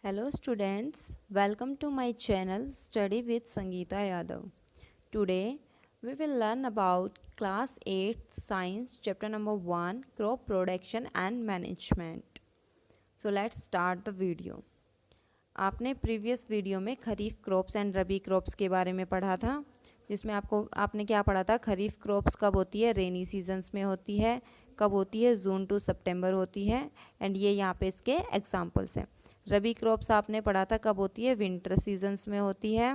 Hello students, welcome to my channel Study with Sangeeta Yadav. Today we will learn about class 8 science chapter number 1 crop production and management. So let's start the video. आपने previous video में खरीफ crops and rabi crops के बारे में पढ़ा था, जिसमें आपने क्या पढ़ा था? खरीफ क्रॉप्स कब होती है? रेनी सीजन्स में होती है. कब होती है? जून टू सितंबर होती है. एंड ये यहाँ पे इसके एग्जांपल्स हैं. रबी क्रॉप्स आपने पढ़ा था कब होती है? विंटर सीजन्स में होती है.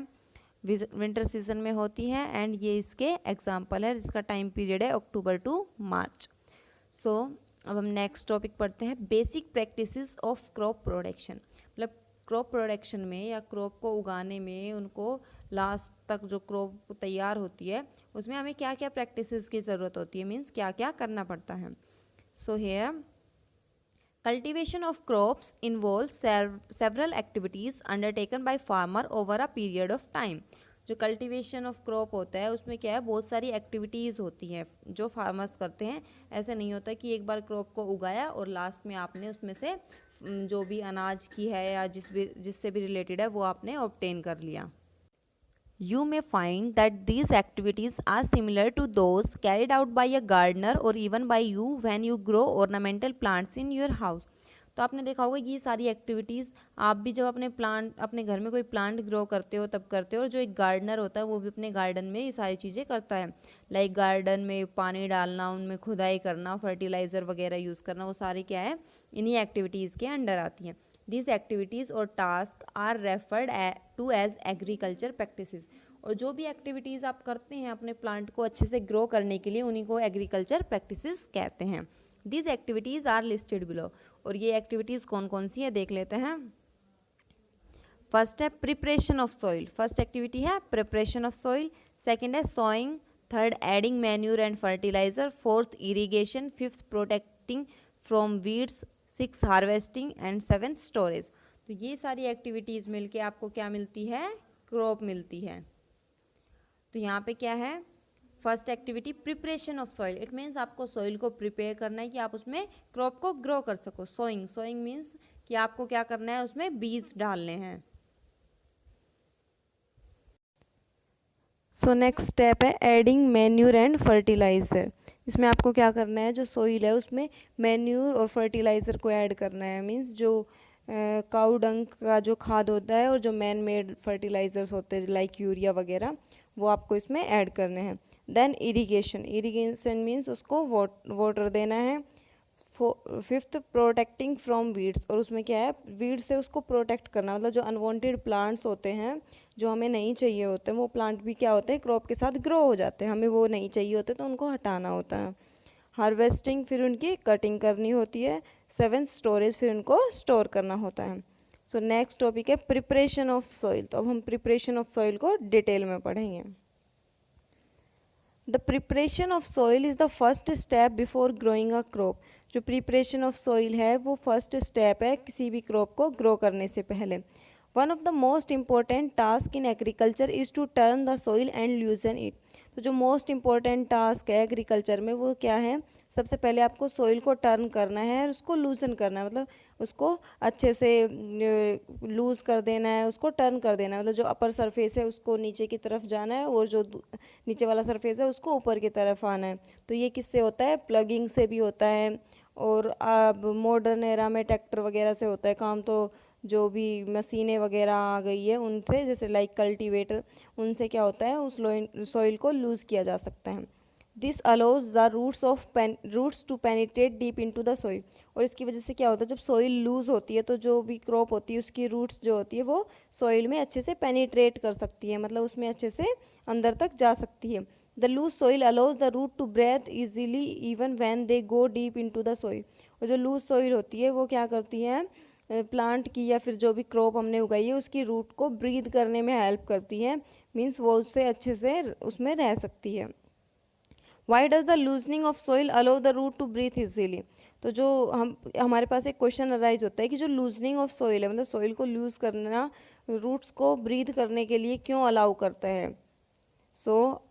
विंटर सीजन में होती है एंड ये इसके एग्जाम्पल है, जिसका टाइम पीरियड है अक्टूबर टू मार्च. सो अब हम नेक्स्ट टॉपिक पढ़ते हैं, basic practices of crop production. मतलब क्रॉप प्रोडक्शन में या क्रॉप को उगाने में, उनको लास्ट तक जो क्रॉप तैयार होती है उसमें हमें क्या क्या प्रैक्टिसेस की ज़रूरत होती है, मीन्स क्या क्या करना पड़ता है. So here cultivation of crops involves several activities undertaken by farmer over a period of time. जो कल्टीवेशन ऑफ क्रॉप होता है उसमें क्या है, बहुत सारी एक्टिविटीज़ होती हैं जो फार्मर्स करते हैं. ऐसे नहीं होता कि एक बार क्रॉप को उगाया और लास्ट में आपने उसमें से जो भी अनाज की है या जिससे भी रिलेटेड है वो आपने ऑब्टेन कर लिया. You may find that these activities are similar to those carried out by a gardener or even by you when you grow ornamental plants in your house. तो आपने देखा होगा ये सारी एक्टिविटीज़ आप भी जब अपने घर में कोई प्लांट ग्रो करते हो तब करते हो, और जो एक गार्डनर होता है वो भी अपने गार्डन में ये सारी चीज़ें करता है. लाइक गार्डन में पानी डालना, उनमें खुदाई करना, फर्टिलाइज़र वगैरह यूज़ करना, वो सारी क्या है, इन्हीं एक्टिविटीज़ के अंडर आती हैं. These activities और task are referred to as agriculture practices. और जो भी एक्टिविटीज़ आप करते हैं अपने प्लांट को अच्छे से ग्रो करने के लिए, उन्हीं को एग्रीकल्चर प्रैक्टिसेस कहते हैं. These activities are listed below. और ये एक्टिविटीज़ कौन कौन सी है देख लेते हैं. फर्स्ट है preparation of soil. First activity है प्रिपरेशन ऑफ सॉइल. सेकेंड है sowing. Third adding manure and fertiliser. Fourth irrigation. Fifth protecting from weeds. 6 harvesting and 7 storage. तो ये सारी एक्टिविटीज़ मिलके आपको क्या मिलती है, क्रॉप मिलती है. तो यहाँ पे क्या है, first activity preparation of soil. It means आपको सॉइल को प्रिपेयर करना है कि आप उसमें क्रॉप को ग्रो कर सको. सोइंग, सोइंग मीन्स कि आपको क्या करना है, उसमें बीज डालने हैं. सो नेक्स्ट स्टेप है एडिंग मैन्यूर एंड फर्टिलाइज़र. इसमें आपको क्या करना है, जो सोइल है उसमें मैन्यूर और फर्टिलाइज़र को ऐड करना है. मीन्स जो काऊ डंग का जो खाद होता है और जो मैन मेड फर्टिलाइज़र्स होते हैं लाइक यूरिया वगैरह, वो आपको इसमें ऐड करने हैं. Then irrigation. इरीगेशन मीन्स उसको वाटर देना है. Fifth protecting from weeds. और उसमें क्या है, वीड से उसको प्रोटेक्ट करना. मतलब जो अनवांटेड प्लांट्स होते हैं जो हमें नहीं चाहिए होते हैं, वो प्लांट भी क्या होते हैं, क्रॉप के साथ ग्रो हो जाते हैं, हमें वो नहीं चाहिए होते तो उनको हटाना होता है. हार्वेस्टिंग, फिर उनकी कटिंग करनी होती है. 7 स्टोरेज, फिर उनको स्टोर करना होता है. सो नेक्स्ट टॉपिक है प्रिपरेशन ऑफ सॉइल. तो अब हम प्रिपरेशन ऑफ सॉइल को डिटेल में पढ़ेंगे. The preparation of soil is the first step before growing a crop. जो प्रिपरेशन ऑफ सॉइल है वो फर्स्ट स्टेप है किसी भी क्रॉप को ग्रो करने से पहले. One of the most important task in agriculture is to turn the soil and loosen it. तो जो मोस्ट इम्पॉर्टेंट टास्क है एग्रीकल्चर में वो क्या है, सबसे पहले आपको सॉइल को टर्न करना है और उसको लूजन करना है. मतलब उसको अच्छे से लूज़ कर देना है, उसको टर्न कर देना है. मतलब जो अपर सरफेस है उसको नीचे की तरफ जाना है और जो नीचे वाला सरफेस है उसको ऊपर की तरफ आना है. तो ये किससे होता है, प्लगिंग से भी होता है. और अब मॉडर्न एरा में ट्रैक्टर वगैरह से होता है काम. तो जो भी मशीनें वगैरह आ गई है उनसे, जैसे लाइक कल्टीवेटर, उनसे क्या होता है, उस सॉइल को लूज़ किया जा सकता है. This allows the roots to penetrate deep into the soil. और इसकी वजह से क्या होता है, जब सॉइल लूज़ होती है तो जो भी क्रॉप होती है उसकी रूट्स जो होती है वो सॉइल में अच्छे से पेनिट्रेट कर सकती है, मतलब उसमें अच्छे से अंदर तक जा सकती है. The loose soil allows the root to breathe easily even when they go deep into the soil. और जो लूज सॉइल होती है वो क्या करती है, प्लांट की या फिर जो भी क्रॉप हमने उगाई है उसकी रूट को ब्रीथ करने में हेल्प करती है. मीन्स वो उससे अच्छे से उसमें रह सकती है. Why does the loosening of soil allow the root to breathe easily. तो जो हमारे पास एक क्वेश्चन अराइज होता है कि जो लूजनिंग ऑफ सॉइल है, मतलब सॉइल को लूज करना रूट्स को ब्रीथ करने के लिए क्यों अलाउ करता है. So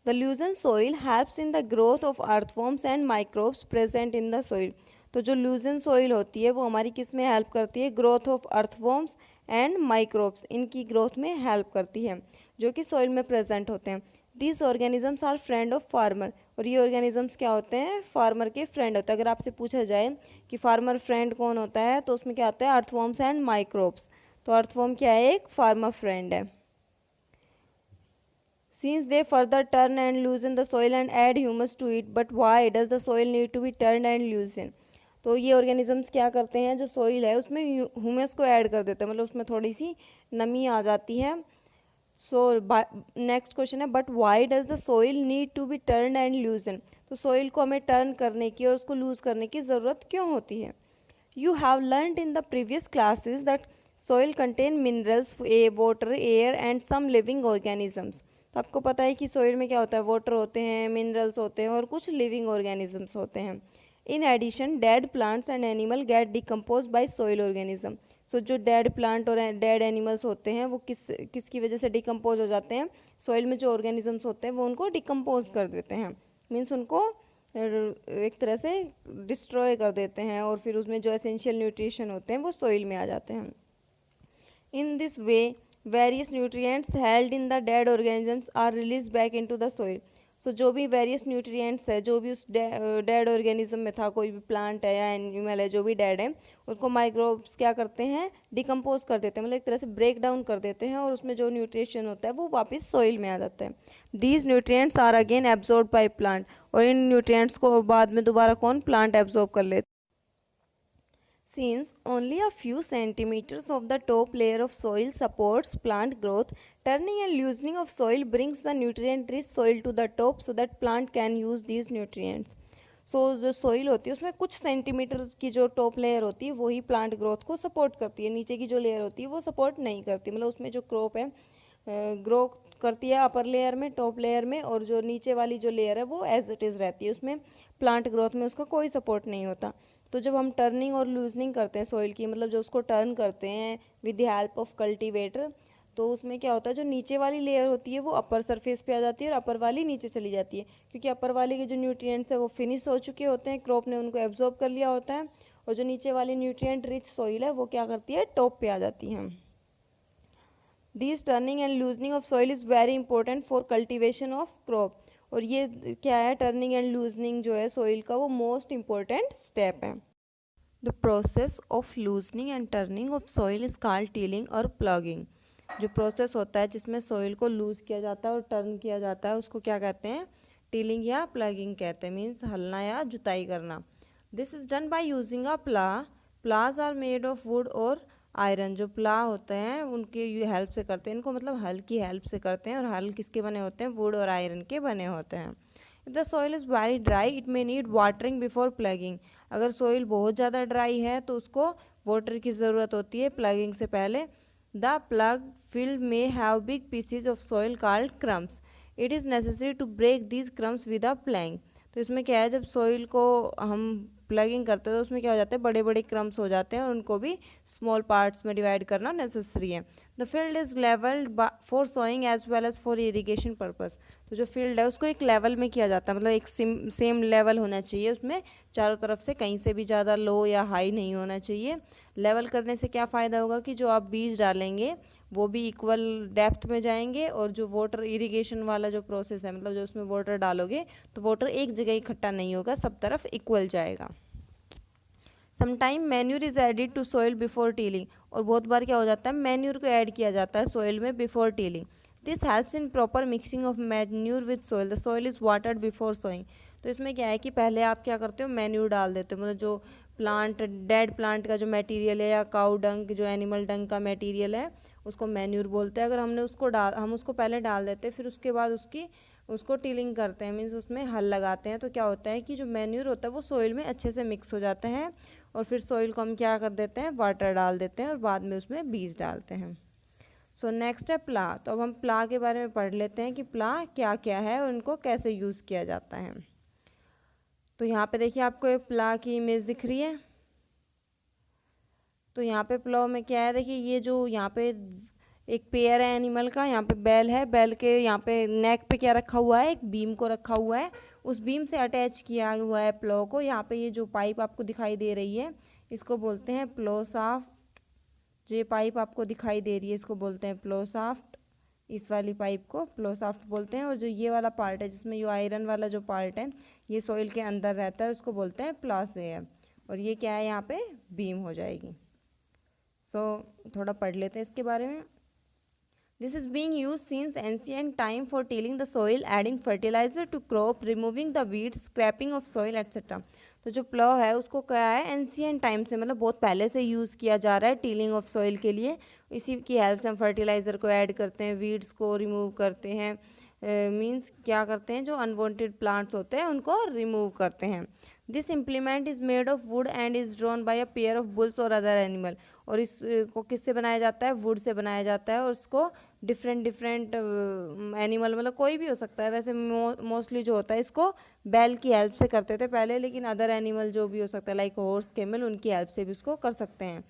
the लूजन soil helps in the growth of earthworms and microbes present in the soil. तो जो लूजन सॉइल होती है वो हमारी किस में हेल्प करती है, growth of earthworms and microbes, इनकी ग्रोथ में हेल्प करती है जो कि सॉइल में प्रेजेंट होते हैं। These organisms are friend of farmer, और ये ऑर्गेनिजम्स क्या होते हैं, फार्मर के फ्रेंड होते हैं। अगर आपसे पूछा जाए कि फार्मर फ्रेंड कौन होता है तो उसमें क्या आता है, अर्थवॉर्म्स एंड माइक्रोब्स। तो अर्थवॉर्म क्या है, एक फार्मर फ्रेंड है। Since they further turn and loosen the soil and add humus to it, but why does the soil need to be turned and loosened? तो ये ऑर्गेनिजम्स क्या करते हैं, जो सोइल है उसमें ह्यूमस को ऐड कर देते हैं, मतलब उसमें थोड़ी सी नमी आ जाती है। सो नेक्स्ट क्वेश्चन है, but why does the soil need to be turn and loosen? तो सोइल को हमें टर्न करने की और उसको लूज करने की ज़रूरत क्यों होती है? You have learned in the previous classes that soil contain minerals, water, air and some living organisms. तो आपको पता है कि सोइल में क्या होता है, वाटर होते हैं, मिनरल्स होते हैं और कुछ लिविंग ऑर्गेनिजम्स होते हैं। In addition dead plants and animal get decompose by soil organism. So जो डेड प्लांट और डेड एनिमल्स होते हैं वो किसकी वजह से डिकम्पोज हो जाते हैं, सोइल में जो ऑर्गेनिजम्स होते हैं वो उनको डिकम्पोज कर देते हैं, मीन्स उनको एक तरह से डिस्ट्रॉय कर देते हैं, और फिर उसमें जो एसेंशियल न्यूट्रिशन होते हैं वो सोइल में आ जाते हैं। In this way various nutrients held in the dead organisms are release back into the soil. So जो भी वेरियस न्यूट्रिएंट्स है, जो भी उस डेड ऑर्गेनिज्म में था, कोई भी प्लांट है या एनिमल है जो भी डेड है, उसको माइक्रोब्स क्या करते हैं, डिकम्पोज कर देते हैं, मतलब एक तरह से ब्रेक डाउन कर देते हैं, और उसमें जो न्यूट्रिशन होता है वो वापस सोइल में आ जाता है। These nutrients are again absorb by plant, और इन न्यूट्रिएंट्स को बाद में दोबारा कौन, प्लांट एब्जॉर्ब कर लेते। Since only a few centimeters of the top layer of soil supports plant growth, turning and loosening of soil brings the nutrient-rich soil to the top so that plant can use these nutrients. So जो soil होती है उसमें कुछ centimetre की जो top layer होती है वही प्लांट ग्रोथ को सपोर्ट करती है, नीचे की जो लेयर होती है वो सपोर्ट नहीं करती, मतलब उसमें जो क्रॉप है ग्रो करती है अपर लेयर में, टॉप लेयर में, और जो नीचे वाली जो लेयर है वो एज इट इज़ रहती है, उसमें प्लांट ग्रोथ में उसका कोई सपोर्ट नहीं होता। तो जब हम टर्निंग और लूजनिंग करते हैं सोइल की, मतलब जो उसको टर्न करते हैं with the help of cultivator, तो उसमें क्या होता है, जो नीचे वाली लेयर होती है वो अपर सरफेस पे आ जाती है और अपर वाली नीचे चली जाती है, क्योंकि अपर वाले के जो न्यूट्रिएंट्स है वो फिनिश हो चुके होते हैं, क्रॉप ने उनको एब्जॉर्ब कर लिया होता है, और जो नीचे वाली न्यूट्रिएंट रिच सोइल है वो क्या करती है, टॉप पे आ जाती है। This turning and loosening of soil is very important for cultivation of crop, और ये क्या है, टर्निंग एंड लूजनिंग जो है सोइल का वो मोस्ट इंपॉर्टेंट स्टेप है। The process of loosening and turning of soil is called tilling और प्लगिंग। जो प्रोसेस होता है जिसमें सॉइल को लूज किया जाता है और टर्न किया जाता है उसको क्या कहते हैं, टीलिंग या प्लगिंग कहते हैं, मीन्स हलना या जुताई करना। This is done by using a प्ला। प्लाज are made of wood or iron. जो प्ला होते हैं उनके हेल्प से करते हैं इनको, मतलब हल की हेल्प से करते हैं, और हल किसके बने होते हैं, वुड और आयरन के बने होते हैं। If the soil is very dry it may need watering before plugging. अगर सॉइल बहुत ज़्यादा ड्राई है तो उसको वाटर की ज़रूरत होती है प्लगिंग से पहले। द प्लग फील्ड में have big pieces of soil called crumbs. It is necessary to break these crumbs with a plank. तो इसमें क्या है, जब सॉइल को हम प्लगिंग करते हैं तो उसमें क्या हो जाते हैं, बड़े बड़े क्रम्स हो जाते हैं और उनको भी स्मॉल पार्ट्स में डिवाइड करना नेसेसरी है। The field is levelled for sowing as well as for irrigation purpose. तो जो फील्ड है उसको एक लेवल में किया जाता है, मतलब एक सेम लेवल होना चाहिए, उसमें चारों तरफ से कहीं से भी ज़्यादा लो या हाई नहीं होना चाहिए। लेवल करने से क्या फ़ायदा होगा कि जो आप बीज डालेंगे वो भी इक्वल डेप्थ में जाएंगे, और जो वाटर इरिगेशन वाला जो प्रोसेस है, मतलब जो उसमें वाटर डालोगे तो वाटर एक जगह इकट्ठा नहीं होगा, सब तरफ इक्वल जाएगा। Sometime manure is added to soil before tilling. और बहुत बार क्या हो जाता है, मैन्यूर को ऐड किया जाता है सोइल में before tilling. This helps in proper mixing of manure with soil. The soil is watered before sowing. तो इसमें क्या है कि पहले आप क्या करते हो, मैन्यूर डाल देते हो, मतलब जो प्लांट डेड प्लांट का जो मटेरियल है या काऊ डंग जो एनिमल डंग का मटेरियल है उसको मैन्यूर बोलते हैं। अगर हम उसको पहले डाल देते हैं, फिर उसके बाद उसको टीलिंग करते हैं, मीन्स उसमें हल लगाते हैं, तो क्या होता है कि जो मैन्यूर होता है वो सोइल में अच्छे से मिक्स हो जाते हैं, और फिर सोइल को हम क्या कर देते हैं, वाटर डाल देते हैं और बाद में उसमें बीज डालते हैं। सो नेक्स्ट है प्ला। तो अब हम प्ला के बारे में पढ़ लेते हैं कि प्ला क्या क्या है और इनको कैसे यूज़ किया जाता है। तो यहाँ पे देखिए आपको एक प्ला की इमेज दिख रही है। तो यहाँ पे प्लाव में क्या है, देखिए ये जो यहाँ पे एक पेयर है एनिमल का, यहाँ पे बैल है, बैल के यहाँ पे नेक पे क्या रखा हुआ है, एक बीम को रखा हुआ है, उस बीम से अटैच किया हुआ है प्लो को। यहाँ पे ये जो पाइप आपको दिखाई दे रही है इसको बोलते हैं प्लो शाफ्ट। जो ये पाइप आपको दिखाई दे रही है इसको बोलते हैं प्लो शाफ्ट। इस वाली पाइप को प्लो शाफ्ट बोलते हैं। और जो ये वाला पार्ट है जिसमें ये आयरन वाला जो पार्ट है ये सॉइल के अंदर रहता है उसको बोलते हैं प्लॉस एयर। और ये क्या है, यहाँ पे बीम हो जाएगी। थोड़ा पढ़ लेते हैं इसके बारे में। This is being used since ancient time for tilling the soil, adding fertilizer to crop, removing the weeds, scraping of soil, etc. तो जो प्लो है उसको क्या है, एंशियंट टाइम से मतलब बहुत पहले से यूज़ किया जा रहा है टीलिंग ऑफ सॉइल के लिए। इसी की हेल्प से हम फर्टिलाइज़र को ऐड करते हैं, वीड्स को रिमूव करते हैं। मीन्स क्या करते हैं, जो अनवांटेड प्लांट्स होते हैं उनको रिमूव करते हैं। This implement is made of would and is drawn by a pair of bulls और अदर एनिमल। और इसको किससे बनाया जाता है, वुड से बनाया जाता है। और उसको डिफरेंट एनिमल मतलब कोई भी हो सकता है, वैसे मोस्टली जो होता है इसको बैल की हेल्प से करते थे पहले, लेकिन अदर एनिमल जो भी हो सकता है लाइक हॉर्स, कैमल, उनकी हेल्प से भी उसको कर सकते हैं।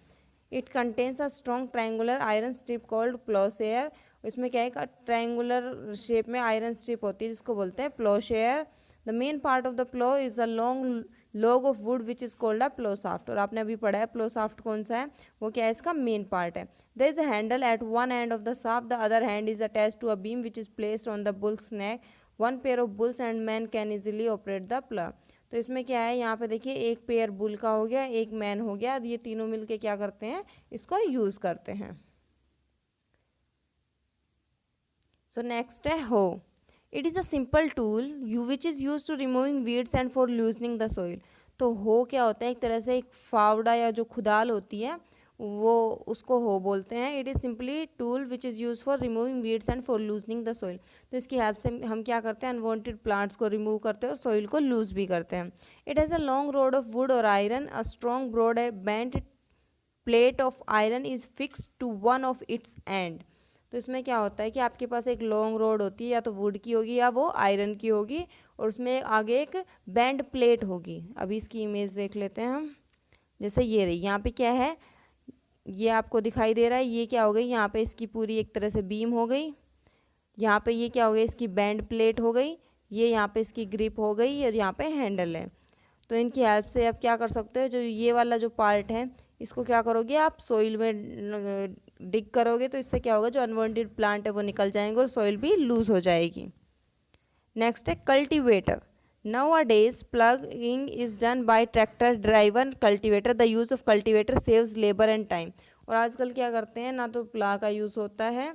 It contains a strong triangular iron strip called ploughshare. इसमें क्या है, ट्रायंगुलर शेप में आयरन स्ट्रिप होती है जिसको बोलते हैं ploughshare. The main part of the plough is a long log of wood which is called a plough shaft. और आपने अभी पढ़ा है प्लो शाफ्ट कौन सा है, वो क्या है, इसका मेन पार्ट है। There is a handle at one end of the shaft, the other hand is attached to a beam which is placed on the bull's neck. One pair of bulls and man can easily operate the plough. तो इसमें क्या है, यहाँ पे देखिए एक pair bull का हो गया, एक मैन हो गया, ये तीनों मिलके क्या करते हैं, इसको यूज करते हैं। सो नेक्स्ट है hoe. It is a simple tool which is use to removing weeds and for loosening the soil. तो हो क्या होता है, एक तरह से एक फावड़ा या जो खुदाल होती है वो उसको हो बोलते हैं। It is simply tool which is use for removing weeds and for loosening the soil. तो इसकी हेल्प से हम क्या करते हैं, अनवांटेड प्लांट्स को रिमूव करते हैं और सोइल को लूज भी करते हैं। It has a long rod of wood or iron, a strong broad bent plate of iron is fix to one of its end. तो इसमें क्या होता है कि आपके पास एक लॉन्ग रोड होती है, या तो वुड की होगी या वो आयरन की होगी, और उसमें आगे एक बैंड प्लेट होगी। अभी इसकी इमेज देख लेते हैं हम। जैसे ये रही, यहाँ पे क्या है, ये आपको दिखाई दे रहा है, ये क्या हो गई, यहाँ पे इसकी पूरी एक तरह से बीम हो गई। यहाँ पे ये क्या हो गई, इसकी बैंड प्लेट हो गई। ये यहाँ पे इसकी ग्रिप हो गई और यहाँ पे हैंडल है। तो इनकी हेल्प से आप क्या कर सकते हो, जो ये वाला जो पार्ट है इसको क्या करोगे, आप सोइल में डिग करोगे, तो इससे क्या होगा, जो अनवांटेड प्लांट है वो निकल जाएंगे और सोइल भी लूज हो जाएगी। नेक्स्ट है cultivator. Nowadays, plugging is done by tractor driven cultivator. The use of cultivator saves labor and time. और आजकल क्या करते हैं, ना तो प्ला का यूज़ होता है,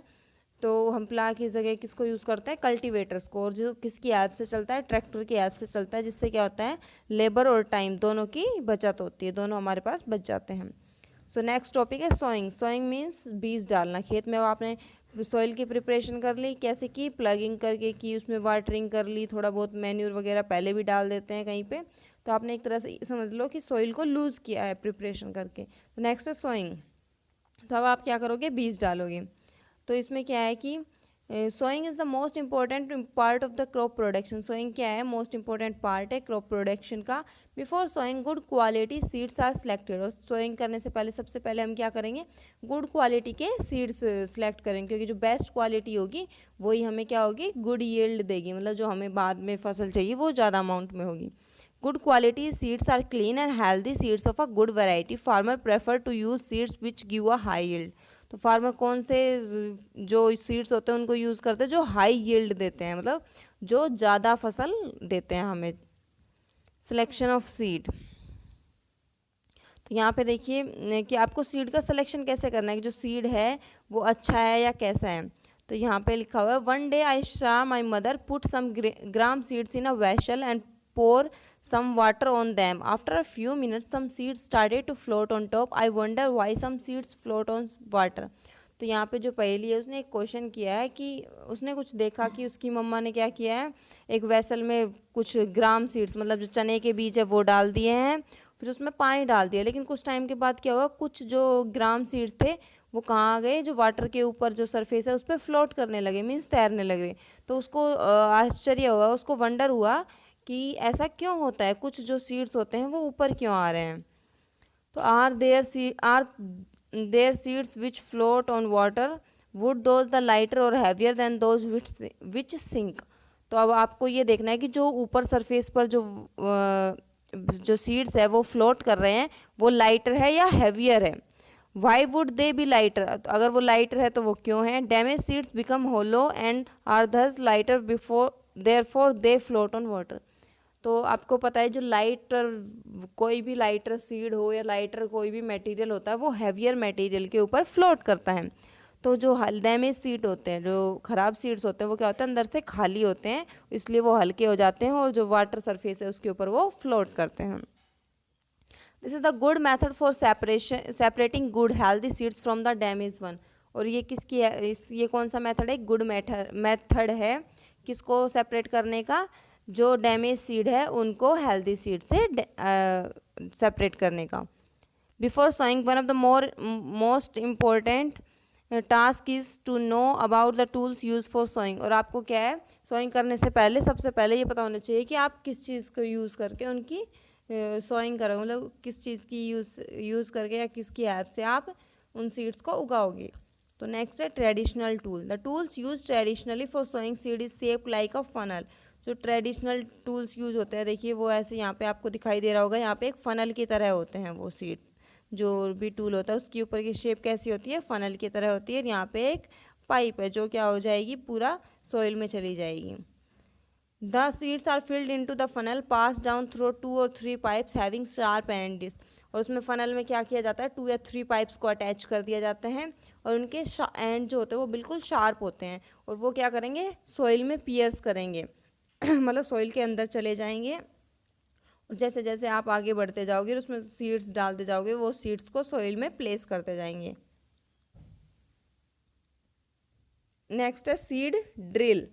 तो हम प्ला की जगह किसको यूज़ करते हैं, कल्टीवेटर्स को। और जो किसकी हेल्प से चलता है, ट्रैक्टर की हेल्प से चलता है, जिससे क्या होता है, लेबर और टाइम दोनों की बचत होती है, दोनों हमारे पास बच जाते हैं। सो नेक्स्ट टॉपिक है सोइंग। सोइंग मीन्स बीज डालना। खेत में आपने सॉइल की प्रिपरेशन कर ली, कैसे की, प्लगिंग करके की, उसमें वाटरिंग कर ली, थोड़ा बहुत मैन्यूर वगैरह पहले भी डाल देते हैं कहीं पे, तो आपने एक तरह से समझ लो कि सॉइल को लूज़ किया है प्रिपरेशन करके। तो नेक्स्ट है सोइंग। तो अब आप क्या करोगे, बीज डालोगे। तो इसमें क्या है कि sowing is the most important part of the crop production. Sowing क्या है, मोस्ट इंपॉर्टेंट पार्ट है क्रॉप प्रोडक्शन का। Before sowing good quality seeds are selected. और सोइंग करने से पहले सबसे पहले हम क्या करेंगे, गुड क्वालिटी के सीड्स सिलेक्ट करेंगे, क्योंकि जो बेस्ट क्वालिटी होगी वही हमें क्या होगी, गुड यील्ड देगी, मतलब जो हमें बाद में फसल चाहिए वो ज़्यादा अमाउंट में होगी। Good quality seeds are clean and healthy seeds of a good variety. Farmer prefer to use seeds which give a high yield. तो फार्मर कौन से जो सीड्स होते हैं उनको यूज़ करते हैं जो हाई यील्ड देते हैं, मतलब जो ज़्यादा फसल देते हैं हमें। Selection of seed. तो यहाँ पे देखिए कि आपको सीड का सिलेक्शन कैसे करना है, कि जो सीड है वो अच्छा है या कैसा है। तो यहाँ पे लिखा हुआ है, one day I saw my mother put some gram seeds in a vessel and pour some water on them. After a few minutes, some seeds started to float on top. I wonder why some seeds float on water. तो यहाँ पे जो पहेली है उसने एक question किया है कि उसने कुछ देखा कि उसकी मम्मा ने क्या किया है, एक वेसल में कुछ ग्राम सीड्स मतलब जो चने के बीज है वो डाल दिए हैं, फिर उसमें पानी डाल दिया, लेकिन कुछ टाइम के बाद क्या हुआ, कुछ जो ग्राम सीड्स थे वो कहाँ गए, जो वाटर के ऊपर जो सरफेस है उस पर फ्लोट करने लगे, मीन्स तैरने लगे। तो उसको आश्चर्य हुआ, उसको वंडर हुआ कि ऐसा क्यों होता है, कुछ जो सीड्स होते हैं वो ऊपर क्यों आ रहे हैं। तो are there seeds which float on water, would those the lighter or heavier than those which sink. तो अब आपको ये देखना है कि जो ऊपर सरफेस पर जो सीड्स है वो फ्लोट कर रहे हैं वो लाइटर है या हैवियर है। Why would they be lighter, अगर वो लाइटर है तो वो क्यों है। Damage seeds become hollow and are thus lighter before therefore they float on water. तो आपको पता है जो लाइटर, कोई भी लाइटर सीड हो या लाइटर कोई भी मटेरियल होता है वो हैवियर मटेरियल के ऊपर फ्लोट करता है। तो जो डैमेज सीड होते हैं, जो ख़राब सीड्स होते हैं, वो क्या होता है अंदर से खाली होते हैं, इसलिए वो हल्के हो जाते हैं और जो वाटर सरफेस है उसके ऊपर वो फ्लोट करते हैं। This is the good method for separating good healthy seeds from the damage one. और ये किसकी है, ये कौन सा मेथड है, गुड मेथड है किसको सेपरेट करने का, जो डैमेज सीड है उनको हेल्दी सीड से सेपरेट करने का। Before sowing one of the most important task is to know about the tools use for sowing. और आपको क्या है, सोइंग करने से पहले सबसे पहले ये पता होना चाहिए कि आप किस चीज़ को यूज़ करके उनकी सोइंग करोगे, मतलब किस चीज़ की यूज़ करके या किसकी हेल्प से आप उन सीड्स को उगाओगे। तो नेक्स्ट है traditional tool. The tools use traditionally for sowing seed is shaped like a funnel. जो ट्रेडिशनल टूल्स यूज होते हैं, देखिए वो ऐसे यहाँ पे आपको दिखाई दे रहा होगा, यहाँ पे एक फनल की तरह होते हैं वो सीड, जो भी टूल होता है उसकी ऊपर की शेप कैसी होती है, फनल की तरह होती है। यहाँ पे एक पाइप है जो क्या हो जाएगी, पूरा सॉइल में चली जाएगी। The seeds are filled into the funnel, pass down through 2 or 3 pipes having sharp ends. और उसमें फनल में क्या किया जाता है, 2 या 3 पाइप्स को अटैच कर दिया जाता है और उनके एंड जो होते हैं वो बिल्कुल शार्प होते हैं और वो क्या करेंगे, सॉइल में पियर्स करेंगे मतलब सॉइल के अंदर चले जाएंगे और जैसे जैसे आप आगे बढ़ते जाओगे और उसमें सीड्स डालते जाओगे वो सीड्स को सॉइल में प्लेस करते जाएंगे। नेक्स्ट है seed drill.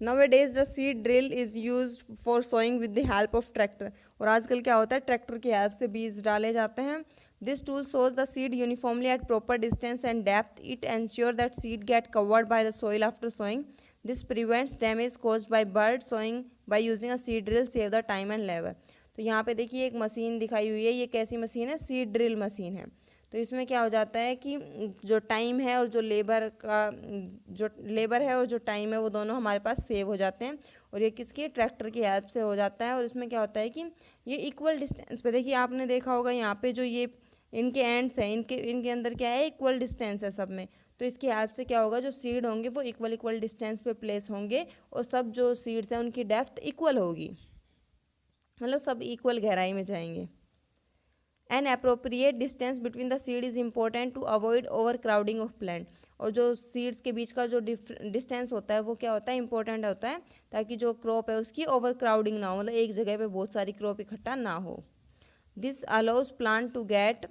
Nowadays the seed drill is used for sowing with the help of tractor। और आजकल क्या होता है, ट्रैक्टर की हेल्प से बीज डाले जाते हैं। This tool sows the seed uniformly at proper distance and depth. It ensures that seed get covered by the soil after sowing. This prevents damage caused by bird sowing by using a seed drill, save the time and labor। तो यहाँ पे देखिए एक machine दिखाई हुई है, ये कैसी मशीन है, सीड ड्रिल मशीन है। तो इसमें क्या हो जाता है कि जो टाइम है और जो लेबर है और जो टाइम है वो दोनों हमारे पास सेव हो जाते हैं और ये किसकी, ट्रैक्टर की हेल्प से हो जाता है। और इसमें क्या होता है कि ये इक्वल डिस्टेंस पे, देखिए आपने देखा होगा यहाँ पे जो ये इनके एंड्स हैं, इनके अंदर क्या है, इक्वल डिस्टेंस है सब में। तो इसकी हेल्प से क्या होगा, जो सीड होंगे वो इक्वल डिस्टेंस पे प्लेस होंगे और सब जो सीड्स हैं उनकी डेप्थ इक्वल होगी, मतलब सब इक्वल गहराई में जाएंगे। An appropriate distance between the seed is important to avoid overcrowding of plant. और जो सीड्स के बीच का जो डिस्टेंस होता है वो क्या होता है, इंपॉर्टेंट होता है, ताकि जो क्रॉप है उसकी ओवर क्राउडिंग ना हो, मतलब एक जगह पे बहुत सारी क्रॉप इकट्ठा ना हो। This allows plant to get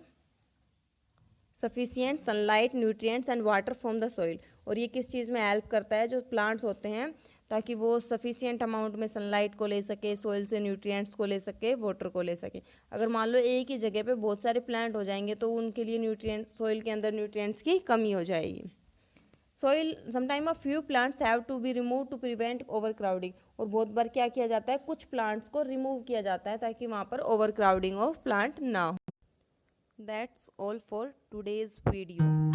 sufficient sunlight, nutrients and water from the soil. और ये किस चीज़ में हेल्प करता है, जो प्लांट्स होते हैं ताकि वो सफिशिएंट अमाउंट में सनलाइट को ले सके, सॉइल से न्यूट्रिएंट्स को ले सके, वाटर को ले सके। अगर मान लो एक ही जगह पे बहुत सारे प्लांट हो जाएंगे तो उनके लिए न्यूट्रिएंट, सॉइल के अंदर न्यूट्रिएंट्स की कमी हो जाएगी। Soil sometime a few plants have to be remove to prevent overcrowding. और बहुत बार क्या किया जाता है, कुछ प्लांट्स को रिमूव किया जाता है ताकि वहाँ पर ओवर क्राउडिंग ऑफ प्लांट ना हो। That's all for today's video.